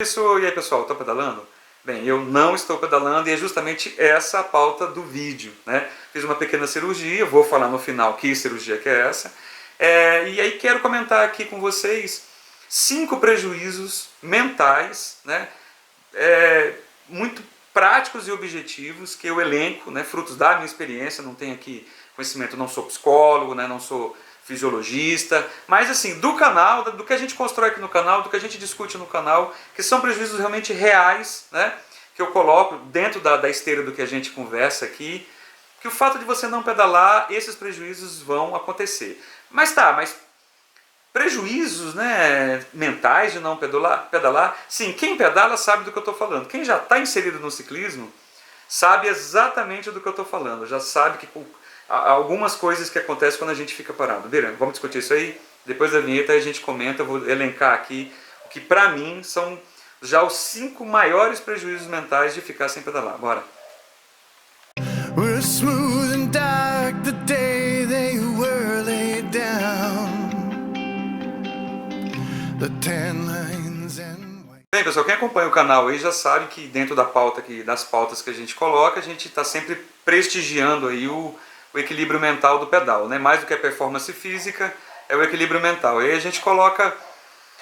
E aí pessoal, estou pedalando? Bem, eu não estou pedalando e é justamente essa a pauta do vídeo, né? Fiz uma pequena cirurgia, vou falar no final que cirurgia que é essa. E aí quero comentar aqui com vocês 5 prejuízos mentais, né? Muito práticos e objetivos que eu elenco, né? Frutos da minha experiência, não tenho aqui conhecimento, não sou psicólogo, né? Não sou fisiologista, mas assim, do canal, do que a gente constrói aqui no canal, do que a gente discute no canal, que são prejuízos realmente reais, né, que eu coloco dentro da esteira do que a gente conversa aqui, que o fato de você não pedalar, esses prejuízos vão acontecer. Mas prejuízos, né, mentais de não pedalar, sim, quem pedala sabe do que eu estou falando. Quem já está inserido no ciclismo sabe exatamente do que eu estou falando, já sabe que algumas coisas que acontecem quando a gente fica parado. Bira, vamos discutir isso aí? Depois da vinheta a gente comenta, eu vou elencar aqui o que pra mim são já os 5 maiores prejuízos mentais de ficar sem pedalar. Bora! Bem, pessoal, quem acompanha o canal aí já sabe que dentro da pauta das pautas que a gente coloca, a gente está sempre prestigiando aí o equilíbrio mental do pedal, né? Mais do que a performance física, é o equilíbrio mental. E aí a gente coloca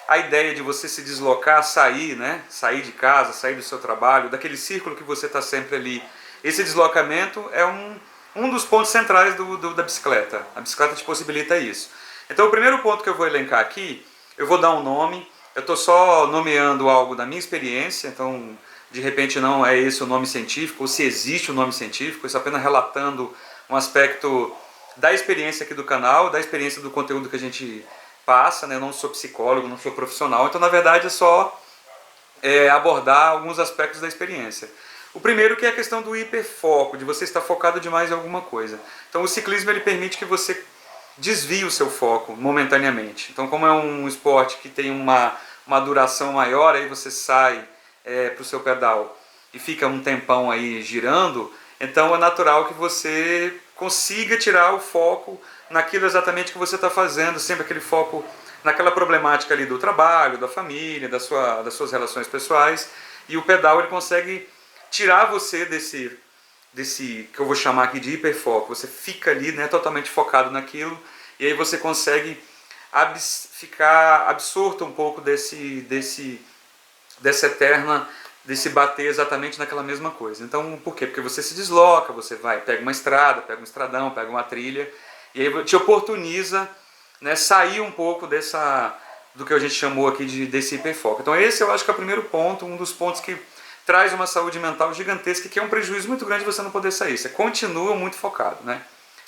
a ideia de você se deslocar, sair, né? Sair de casa, sair do seu trabalho, daquele círculo que você está sempre ali. Esse deslocamento é um dos pontos centrais da bicicleta. A bicicleta te possibilita isso. Então o primeiro ponto que eu vou elencar aqui, eu vou dar um nome. Eu estou só nomeando algo da minha experiência, então de repente não é esse o nome científico, ou se existe o nome científico, isso apenas relatando um aspecto da experiência aqui do canal, da experiência do conteúdo que a gente passa, né? Eu não sou psicólogo, não sou profissional, então na verdade é só abordar alguns aspectos da experiência. O primeiro que é a questão do hiperfoco, de você estar focado demais em alguma coisa. Então o ciclismo ele permite que você desvie o seu foco momentaneamente. Então como é um esporte que tem uma duração maior, aí você sai para o seu pedal e fica um tempão aí girando, então é natural que você consiga tirar o foco naquilo exatamente que você está fazendo, sempre aquele foco naquela problemática ali do trabalho, da família, das suas relações pessoais, e o pedal ele consegue tirar você desse que eu vou chamar aqui de hiperfoco. Você fica ali, né, totalmente focado naquilo, e aí você consegue ficar absorto um pouco desse bater exatamente naquela mesma coisa. Então, por quê? Porque você se desloca, você pega uma estrada, pega um estradão, pega uma trilha, e aí te oportuniza, né, sair um pouco do que a gente chamou aqui desse hiperfoco. Então esse eu acho que é o primeiro ponto, um dos pontos que traz uma saúde mental gigantesca, que é um prejuízo muito grande você não poder sair. Você continua muito focado, né?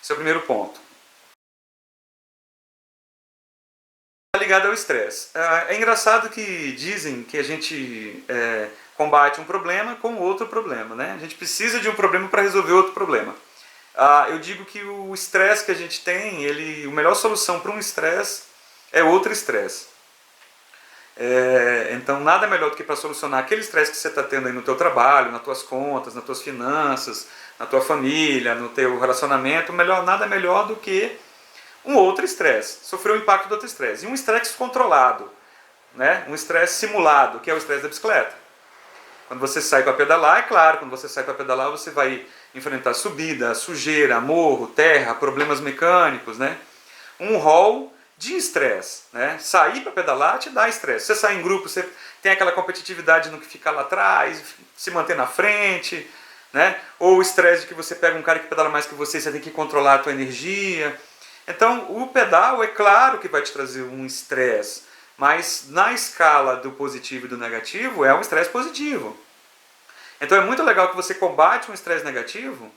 Esse é o primeiro ponto. Ligado ao estresse. É engraçado que dizem que a gente combate um problema com outro problema, né? A gente precisa de um problema para resolver outro problema. Eu digo que o estresse que a gente tem, a melhor solução para um estresse é outro estresse. Então nada melhor do que para solucionar aquele estresse que você está tendo aí no teu trabalho, nas tuas contas, nas tuas finanças, na tua família, no teu relacionamento, nada melhor do que um outro estresse, sofrer o impacto do outro estresse. E um estresse controlado, né? Um estresse simulado, que é o estresse da bicicleta. Quando você sai para pedalar, é claro, quando você sai para pedalar você vai enfrentar subida, sujeira, morro, terra, problemas mecânicos, né? Um rol de estresse, né? Sair para pedalar te dá estresse. Você sai em grupo, você tem aquela competitividade no que ficar lá atrás, se manter na frente, né? Ou o estresse de que você pega um cara que pedala mais que você tem que controlar a tua energia. Então o pedal é claro que vai te trazer um estresse, mas na escala do positivo e do negativo é um estresse positivo. Então é muito legal que você combate um estresse negativo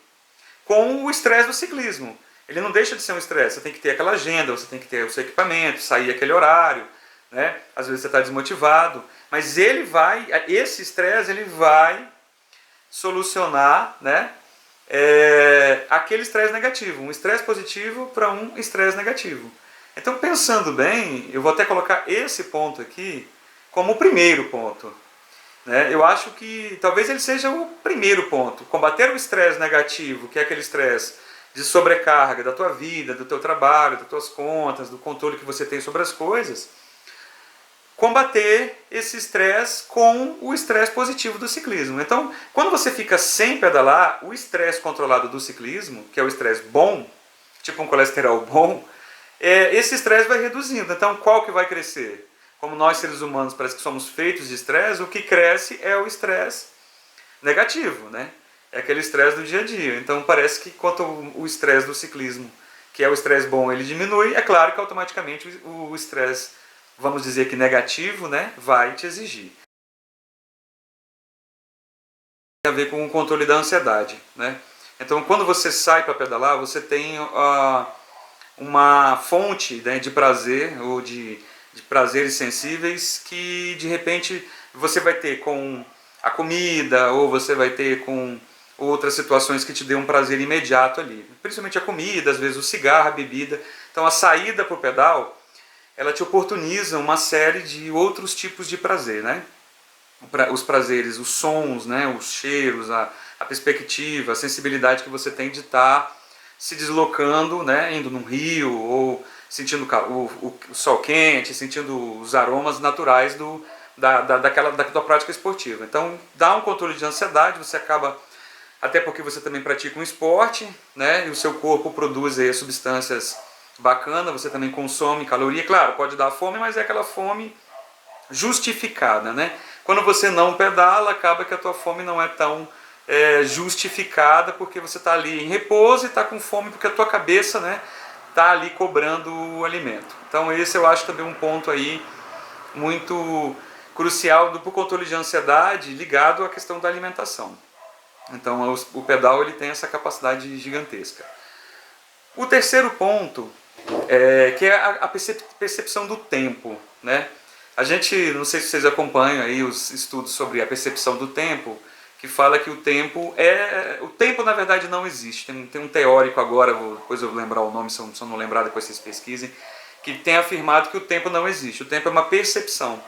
com o estresse do ciclismo. Ele não deixa de ser um estresse, você tem que ter aquela agenda, você tem que ter o seu equipamento, sair aquele horário, né? Às vezes você está desmotivado, mas esse estresse ele vai solucionar, né? Aquele estresse negativo, um estresse positivo para um estresse negativo. Então pensando bem, eu vou até colocar esse ponto aqui como o primeiro ponto. Né? Eu acho que talvez ele seja o primeiro ponto. Combater o estresse negativo, que é aquele estresse de sobrecarga da tua vida, do teu trabalho, das tuas contas, do controle que você tem sobre as coisas. combater esse estresse com o estresse positivo do ciclismo. Então, quando você fica sem pedalar, o estresse controlado do ciclismo, que é o estresse bom, tipo um colesterol bom, esse estresse vai reduzindo. Então, qual que vai crescer? Como nós seres humanos parece que somos feitos de estresse, o que cresce é o estresse negativo, né? É aquele estresse do dia a dia. Então, parece que quanto o estresse do ciclismo, que é o estresse bom, ele diminui, é claro que automaticamente o estresse, vamos dizer que negativo, né, vai te exigir. Tem a ver com o controle da ansiedade, né? Então, quando você sai para pedalar, você tem uma fonte, né, de prazer ou de prazeres sensíveis que de repente você vai ter com a comida ou você vai ter com outras situações que te dêem um prazer imediato ali. Principalmente a comida, às vezes o cigarro, a bebida. Então a saída para o pedal, ela te oportuniza uma série de outros tipos de prazer, né? Os prazeres, os sons, né? Os cheiros, a perspectiva, a sensibilidade que você tem de estar se deslocando, né? Indo num rio ou sentindo o sol quente, sentindo os aromas naturais da tua prática esportiva. Então dá um controle de ansiedade, você acaba, até porque você também pratica um esporte, né? E o seu corpo produz aí substâncias bacanas, você também consome caloria. Claro, pode dar fome, mas é aquela fome justificada, né? Quando você não pedala, acaba que a tua fome não é tão justificada, porque você está ali em repouso e está com fome porque a tua cabeça, né, está ali cobrando o alimento. Então esse eu acho também um ponto aí muito crucial do controle de ansiedade ligado à questão da alimentação. Então o pedal ele tem essa capacidade gigantesca. O terceiro ponto que é a percepção do tempo, né? A gente, não sei se vocês acompanham aí os estudos sobre a percepção do tempo, que fala que o tempo na verdade não existe. Tem um teórico agora, depois eu vou lembrar o nome, se eu não lembrar depois vocês pesquisem, que tem afirmado que o tempo não existe. O tempo é uma percepção.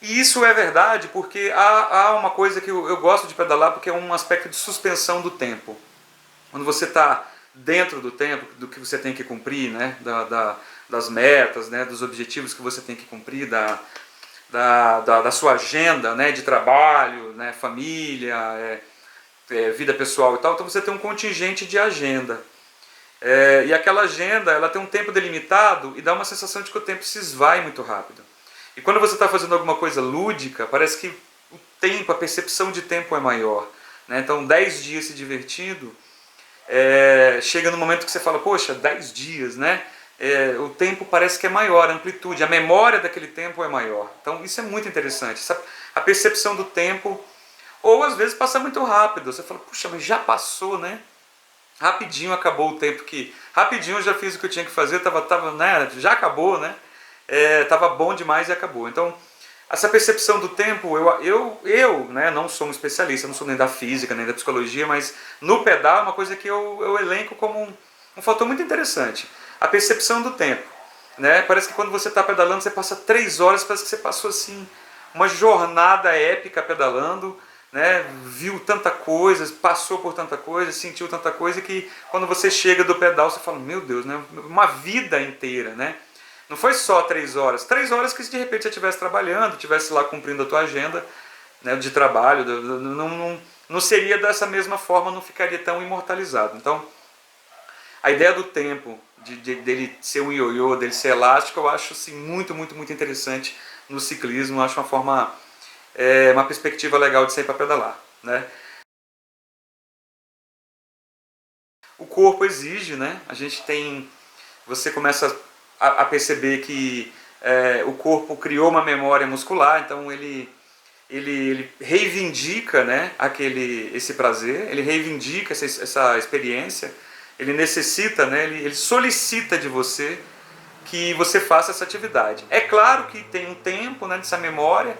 E isso é verdade porque há uma coisa que eu gosto de pedalar, porque é um aspecto de suspensão do tempo. Quando você está dentro do tempo, do que você tem que cumprir, né, das metas, né, dos objetivos que você tem que cumprir, da sua agenda, né, de trabalho, né, família, vida pessoal e tal, então você tem um contingente de agenda. E aquela agenda ela tem um tempo delimitado e dá uma sensação de que o tempo se esvai muito rápido. E quando você está fazendo alguma coisa lúdica, parece que o tempo, a percepção de tempo é maior, né? Então 10 dias se divertindo, chega no momento que você fala, poxa, 10 dias, né? O tempo parece que é maior, a amplitude, a memória daquele tempo é maior. Então isso é muito interessante, a percepção do tempo, ou às vezes passa muito rápido, você fala, puxa, mas já passou, né? Rapidinho acabou o tempo rapidinho eu já fiz o que eu tinha que fazer, né? Já acabou, né? Tava bom demais e acabou. Então essa percepção do tempo, eu né, não sou um especialista, não sou nem da física, nem da psicologia, mas no pedal é uma coisa que eu elenco como um fator muito interessante. A percepção do tempo, né? Parece que quando você está pedalando, você passa 3 horas, parece que você passou assim uma jornada épica pedalando, né? Viu tanta coisa, passou por tanta coisa, sentiu tanta coisa, que quando você chega do pedal, você fala, meu Deus, né? Uma vida inteira, né? Não foi só 3 horas. 3 horas que se de repente você estivesse trabalhando, estivesse lá cumprindo a tua agenda, né, de trabalho, não seria dessa mesma forma, não ficaria tão imortalizado. Então, a ideia do tempo, dele ser um ioiô, dele ser elástico, eu acho assim, muito, muito, muito interessante no ciclismo. Eu acho uma forma, uma perspectiva legal de sair para pedalar, né? O corpo exige, né? Você começa a perceber que o corpo criou uma memória muscular, então ele reivindica, né, esse prazer, ele reivindica essa experiência, ele necessita, né, ele solicita de você que você faça essa atividade. É claro que tem um tempo, né, dessa memória,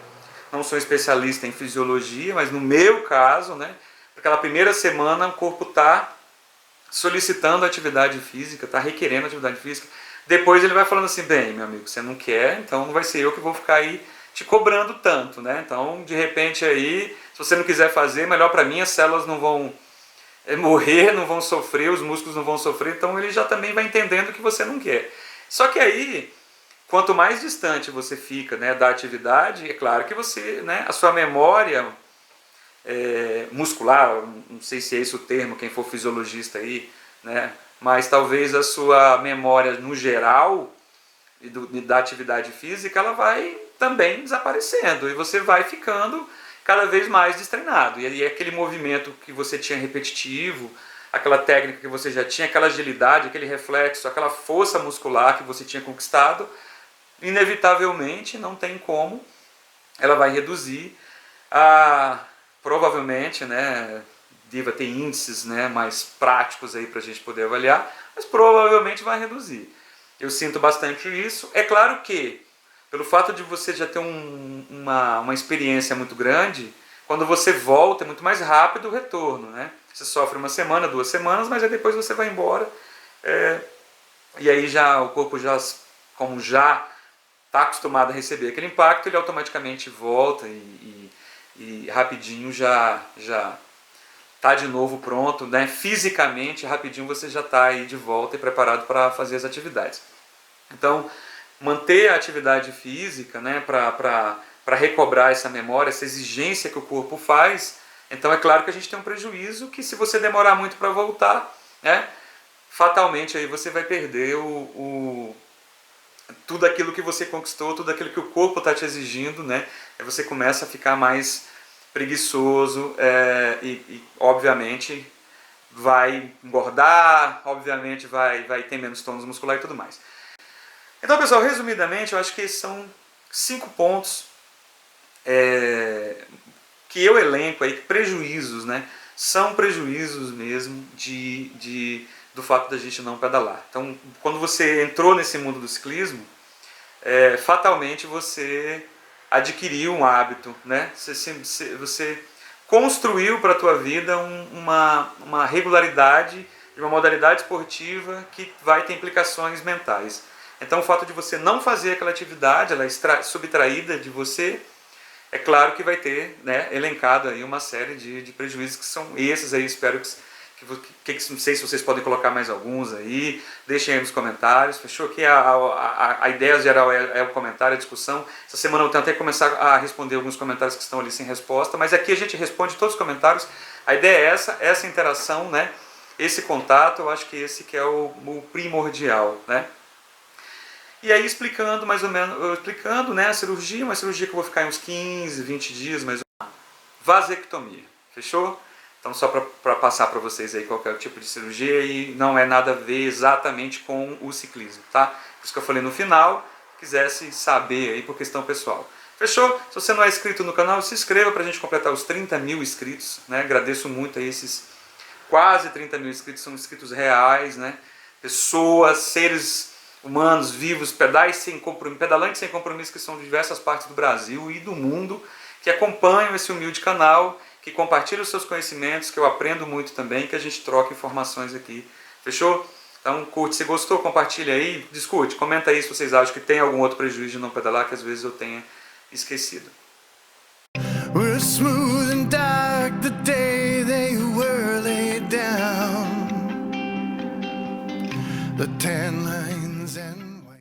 não sou especialista em fisiologia, mas no meu caso, né, aquela primeira semana o corpo está solicitando atividade física, está requerendo atividade física. Depois ele vai falando assim, bem, meu amigo, você não quer, então não vai ser eu que vou ficar aí te cobrando tanto, né? Então, de repente aí, se você não quiser fazer, melhor para mim, as células não vão morrer, não vão sofrer, os músculos não vão sofrer, então ele já também vai entendendo que você não quer. Só que aí, quanto mais distante você fica, né, da atividade, é claro que você, né, a sua memória muscular, não sei se é esse o termo, quem for fisiologista aí, né, mas talvez a sua memória no geral da atividade física, ela vai também desaparecendo e você vai ficando cada vez mais destreinado. E aí aquele movimento que você tinha repetitivo, aquela técnica que você já tinha, aquela agilidade, aquele reflexo, aquela força muscular que você tinha conquistado, inevitavelmente, não tem como, ela vai reduzir. Provavelmente, né, deva ter índices, né, mais práticos aí para a gente poder avaliar, mas provavelmente vai reduzir. Eu sinto bastante isso. É claro que, pelo fato de você já ter uma experiência muito grande, quando você volta é muito mais rápido o retorno, né? Você sofre 1 semana, 2 semanas, mas aí depois você vai embora. E aí já o corpo, como já está acostumado a receber aquele impacto, ele automaticamente volta e rapidinho já está de novo pronto, né? Fisicamente, rapidinho você já está aí de volta e preparado para fazer as atividades. Então, manter a atividade física, né, para recobrar essa memória, essa exigência que o corpo faz, então é claro que a gente tem um prejuízo que, se você demorar muito para voltar, né, fatalmente aí você vai perder tudo aquilo que você conquistou, tudo aquilo que o corpo está te exigindo, né? Aí você começa a ficar mais preguiçoso e obviamente vai engordar, obviamente vai ter menos tônus muscular e tudo mais. Então, pessoal, resumidamente, eu acho que esses são 5 pontos que eu elenco aí, prejuízos, né? São prejuízos mesmo do fato da gente não pedalar. Então, quando você entrou nesse mundo do ciclismo, fatalmente você adquiriu um hábito, né? Você construiu para a tua vida uma regularidade de uma modalidade esportiva que vai ter implicações mentais. Então, o fato de você não fazer aquela atividade, ela é subtraída de você, é claro que vai ter, né, elencado aí uma série de prejuízos, que são esses aí. Espero que não sei se vocês podem colocar mais alguns aí, deixem aí nos comentários, fechou? Aqui a ideia geral é o comentário, a discussão. Essa semana eu tentei começar a responder alguns comentários que estão ali sem resposta, mas aqui a gente responde todos os comentários. A ideia é essa interação, né, esse contato. Eu acho que esse que é o primordial, né? E aí explicando mais ou menos, né, a cirurgia, uma cirurgia que eu vou ficar em uns 15, 20 dias, mais ou menos. Vasectomia, fechou? Então, só para passar para vocês aí qual é o tipo de cirurgia, e não é nada a ver exatamente com o ciclismo, tá? Por isso que eu falei no final, quisesse saber aí por questão pessoal. Fechou? Se você não é inscrito no canal, se inscreva para a gente completar os 30 mil inscritos, né? Agradeço muito a esses quase 30 mil inscritos, são inscritos reais, né? Pessoas, seres humanos, vivos, pedalantes sem compromisso, que são de diversas partes do Brasil e do mundo, que acompanham esse humilde canal, que compartilham os seus conhecimentos, que eu aprendo muito também, que a gente troca informações aqui. Fechou? Então curte, se gostou, compartilha aí, discute, comenta aí se vocês acham que tem algum outro prejuízo de não pedalar, que às vezes eu tenha esquecido. We're smooth and dark the day they were laid down. The